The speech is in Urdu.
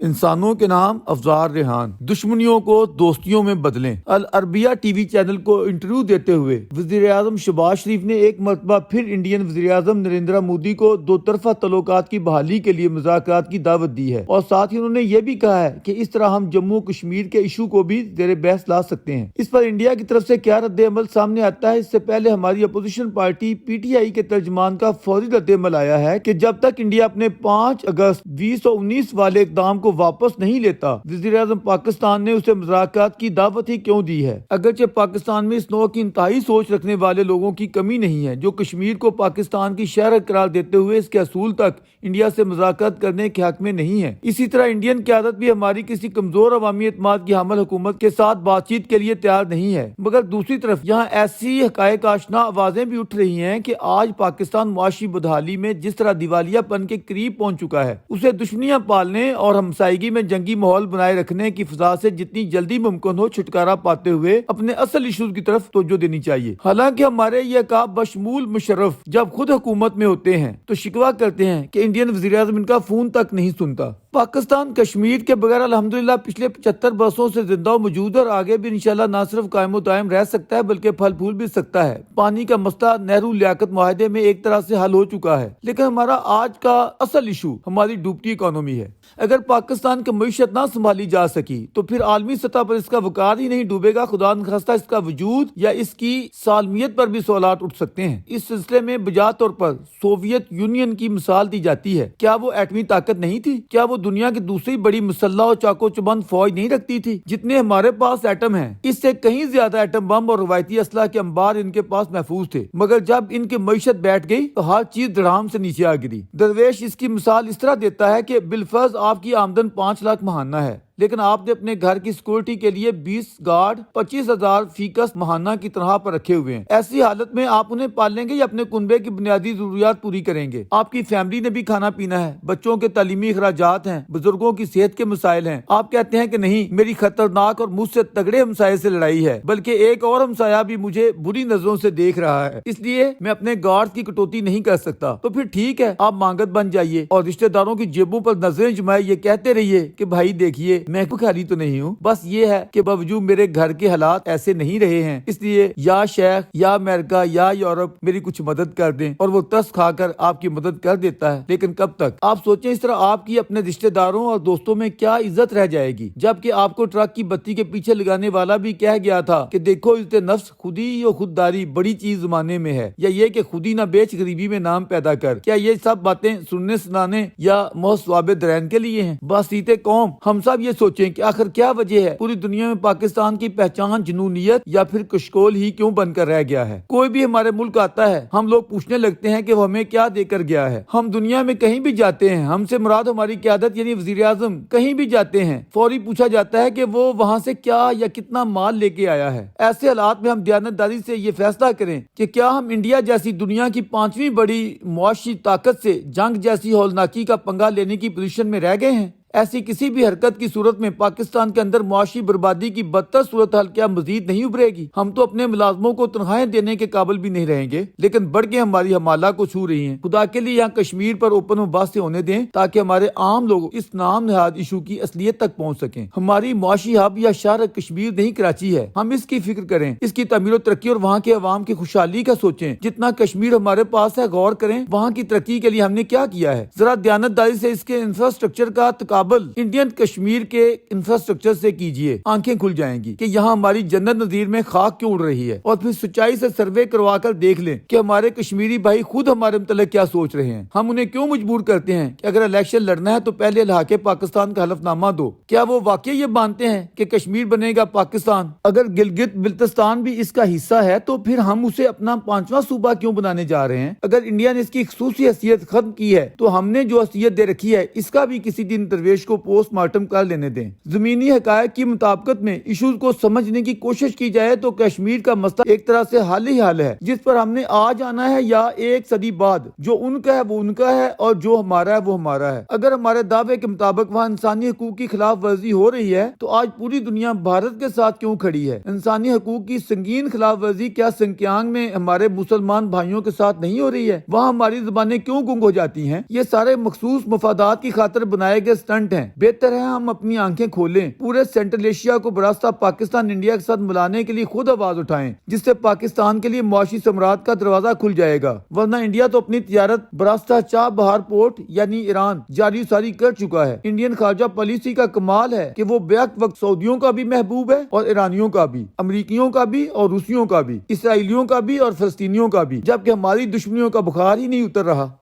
انسانوں کے نام افزار ریحان، دشمنیوں کو دوستیوں میں بدلیں۔ العربیہ ٹی وی چینل کو انٹرویو دیتے ہوئے وزیر اعظم شہباز شریف نے ایک مرتبہ پھر انڈین وزیر اعظم نریندر مودی کو دو طرفہ تعلقات کی بحالی کے لیے مذاکرات کی دعوت دی ہے، اور ساتھ ہی انہوں نے یہ بھی کہا ہے کہ اس طرح ہم جموں کشمیر کے ایشو کو بھی زیر بحث لا سکتے ہیں۔ اس پر انڈیا کی طرف سے کیا رد عمل سامنے آتا ہے؟ اس سے پہلے ہماری opposition party P T I کے ترجمان کا فوری رد عمل آیا ہے کہ جب تک انڈیا اپنے 5 اگست 2019 والے اقدام کو واپس نہیں لیتا، وزیر اعظم پاکستان نے اسے مذاکرات کی دعوت ہی کیوں دی ہے؟ اگرچہ پاکستان میں اس نوع کی انتہائی سوچ رکھنے والے لوگوں کی کمی نہیں ہے جو کشمیر کو پاکستان کی شہر قرار دیتے ہوئے اس کے اصول تک انڈیا سے مذاکرات کرنے کے حق میں نہیں ہے۔ اسی طرح انڈین قیادت بھی ہماری کسی کمزور عوامی اعتماد کی حامل حکومت کے ساتھ بات چیت کے لیے تیار نہیں ہے، مگر دوسری طرف یہاں ایسی حقائق آشنا آوازیں بھی اٹھ رہی ہیں کہ آج پاکستان معاشی بدحالی میں جس طرح دیوالیہ پن کے قریب پہنچ چکا ہے، اسے دشمنیاں پالنے اور ہمسائیگی میں جنگی ماحول بنائے رکھنے کی فضا سے جتنی جلدی ممکن ہو چھٹکارا پاتے ہوئے اپنے اصل ایشوز کی طرف توجہ دینی چاہیے۔ حالانکہ ہمارے یہ کعب بشمول مشرف جب خود حکومت میں ہوتے ہیں تو شکوہ کرتے ہیں کہ انڈین وزیر اعظم ان کا فون تک نہیں سنتا۔ پاکستان کشمیر کے بغیر الحمدللہ پچھلے 75 برسوں سے زندہ و موجود اور آگے بھی انشاءاللہ نہ صرف قائم و دائم رہ سکتا ہے بلکہ پھل پھول بھی سکتا ہے۔ پانی کا مسئلہ نہرو لیاقت معاہدے میں ایک طرح سے حل ہو چکا ہے، لیکن ہمارا آج کا اصل ایشو ہماری ڈوبتی اکانومی ہے۔ اگر پاکستان کی معیشت نہ سنبھالی جا سکی تو پھر عالمی سطح پر اس کا وقار ہی نہیں ڈوبے گا، خدا نخواستہ اس کا وجود یا اس کی سالمیت پر بھی سوالات اٹھ سکتے ہیں۔ اس سلسلے میں بجا طور پر سوویت یونین کی مثال دی جاتی ہے۔ کیا وہ ایٹمی طاقت نہیں تھی؟ کیا وہ دنیا کی دوسری بڑی مسلح اور چاقو چبند فوج نہیں رکھتی تھی؟ جتنے ہمارے پاس ایٹم ہیں اس سے کہیں زیادہ ایٹم بم اور روایتی اسلحہ کے انبار ان کے پاس محفوظ تھے، مگر جب ان کی معیشت بیٹھ گئی تو ہر چیز دھڑام سے نیچے آ گری۔ درویش اس کی مثال اس طرح دیتا ہے کہ بالفرض آپ کی آمدن 5 لاکھ ماہانہ ہے، لیکن آپ نے اپنے گھر کی سیکورٹی کے لیے 20 گارڈ 25,000 فیکس ماہانہ کی تنخواہ پر رکھے ہوئے ہیں۔ ایسی حالت میں آپ انہیں پالیں گے یا اپنے کنبے کی بنیادی ضروریات پوری کریں گے؟ آپ کی فیملی نے بھی کھانا پینا ہے، بچوں کے تعلیمی اخراجات ہیں، بزرگوں کی صحت کے مسائل ہیں۔ آپ کہتے ہیں کہ نہیں، میری خطرناک اور مجھ سے تگڑے ہمسائے سے لڑائی ہے، بلکہ ایک اور ہمسایہ بھی مجھے بری نظروں سے دیکھ رہا ہے، اس لیے میں اپنے گارڈ کی کٹوتی نہیں کر سکتا۔ تو پھر ٹھیک ہے، آپ مانگت بن جائیے اور رشتہ داروں کی جیبوں پر نظریں جمائے یہ کہتے رہیے کہ بھائی دیکھیے میں بھکاری تو نہیں ہوں، بس یہ ہے کہ باوجود میرے گھر کے حالات ایسے نہیں رہے ہیں، اس لیے یا شیخ یا امریکہ یا یورپ میری کچھ مدد کر دیں، اور وہ ترس کھا کر آپ کی مدد کر دیتا ہے۔ لیکن کب تک؟ آپ سوچیں، اس طرح آپ کی اپنے رشتہ داروں اور دوستوں میں کیا عزت رہ جائے گی، جبکہ آپ کو ٹرک کی بتی کے پیچھے لگانے والا بھی کہہ گیا تھا کہ دیکھو عزت نفس خودی و خودداری بڑی چیز زمانے میں ہے، یا یہ کہ خودی نہ بیچ غریبی میں نام پیدا کر۔ کیا یہ سب باتیں سننے سنانے یا محض ثواب درین کے لیے ہیں؟ باسیتے قوم، ہم سب یہ سوچیں کہ آخر کیا وجہ ہے پوری دنیا میں پاکستان کی پہچان جنونیت یا پھر کشکول ہی کیوں بن کر رہ گیا ہے؟ کوئی بھی ہمارے ملک آتا ہے ہم لوگ پوچھنے لگتے ہیں کہ وہ ہمیں کیا دے کر گیا ہے۔ ہم دنیا میں کہیں بھی جاتے ہیں، ہم سے مراد ہماری قیادت یعنی وزیر اعظم کہیں بھی جاتے ہیں فوری پوچھا جاتا ہے کہ وہ وہاں سے کیا یا کتنا مال لے کے آیا ہے۔ ایسے حالات میں ہم دیانتداری سے یہ فیصلہ کریں کہ کیا ہم انڈیا جیسی دنیا کی 5ویں بڑی معاشی طاقت سے جنگ جیسی ہولناکی کا پنگا لینے کی پوزیشن میں رہ گئے ہیں؟ ایسی کسی بھی حرکت کی صورت میں پاکستان کے اندر معاشی بربادی کی بدتر صورتحال کیا مزید نہیں ابھرے گی؟ ہم تو اپنے ملازموں کو تنخواہیں دینے کے قابل بھی نہیں رہیں گے، لیکن بڑھ کے ہماری حمالہ کو چھو رہی ہیں۔ خدا کے لیے یہاں کشمیر پر اوپن و بحث ہونے دیں تاکہ ہمارے عام لوگ اس نام نہاد ایشو کی اصلیت تک پہنچ سکیں۔ ہماری معاشی ہب یا شہر کشمیر نہیں کراچی ہے، ہم اس کی فکر کریں، اس کی تعمیر و ترقی اور وہاں کے عوام کی خوشحالی کا سوچیں۔ جتنا کشمیر ہمارے پاس ہے غور کریں وہاں کی ترقی کے لیے ہم نے کیا کیا ہے، ذرا دیانتداری سے اس کے انفراسٹرکچر کا تقابل انڈین کشمیر کے انفراسٹرکچر سے کیجئے، آنکھیں کھل جائیں گی کہ یہاں ہماری جنت نظیر میں خاک کیوں اڑ رہی ہے، اور پھر سچائی سے سروے کروا کر دیکھ لیں کہ ہمارے کشمیری بھائی خود ہمارے متعلق کیا سوچ رہے ہیں۔ ہم انہیں کیوں مجبور کرتے ہیں کہ اگر الیکشن لڑنا ہے تو پہلے الحاق پاکستان کا حلف نامہ دو؟ کیا وہ واقعی یہ مانتے ہیں کہ کشمیر بنے گا پاکستان؟ اگر گلگت بلتستان بھی اس کا حصہ ہے تو پھر ہم اسے اپنا 5واں صوبہ کیوں بنانے جا رہے ہیں؟ اگر انڈیا نے اس کی خصوصی حیثیت ختم کی ہے تو ہم نے جو حیثیت دے رکھی ہے اس کا بھی کسی دن درویش کو پوسٹ مارٹم کر لینے دیں۔ زمینی حقائق کی مطابقت میں ایشوز کو سمجھنے کی کوشش کی جائے تو کشمیر کا مسئلہ ایک طرح سے حل ہی حل ہے، جس پر ہم نے آج آنا ہے یا 1 صدی بعد۔ جو ان کا ہے وہ ان کا ہے اور جو ہمارا ہے وہ ہمارا ہے۔ اگر ہمارے دعوے کے مطابق وہاں انسانی حقوق کی خلاف ورزی ہو رہی ہے تو آج پوری دنیا بھارت کے ساتھ کیوں کھڑی ہے؟ انسانی حقوق کی سنگین خلاف ورزی کیا سنکیانگ میں ہمارے مسلمان بھائیوں کے ساتھ نہیں ہو رہی ہے؟ وہاں ہماری زبانیں کیوں گنگ ہو جاتی ہیں؟ یہ سارے مخصوص مفادات کی خاطر بنائے گئے سٹنٹ فرنٹ ہیں. بہتر ہے ہم اپنی آنکھیں کھولیں, پورے سینٹرل ایشیا کو براستہ پاکستان انڈیا کے ساتھ ملانے کے لیے خود آواز اٹھائیں, جس سے پاکستان کے لیے معاشی ثمرات کا دروازہ کھل جائے گا. ورنہ انڈیا تو اپنی تجارت براستہ چاہ بہار پورٹ یعنی ایران جاری ساری کر چکا ہے. انڈین خارجہ پالیسی کا کمال ہے کہ وہ بیک وقت سعودیوں کا بھی محبوب ہے اور ایرانیوں کا بھی, امریکیوں کا بھی اور روسیوں کا بھی, اسرائیلیوں کا بھی اور فلسطینیوں کا بھی, جبکہ ہماری دشمنیوں کا بخار ہی نہیں اتر رہا.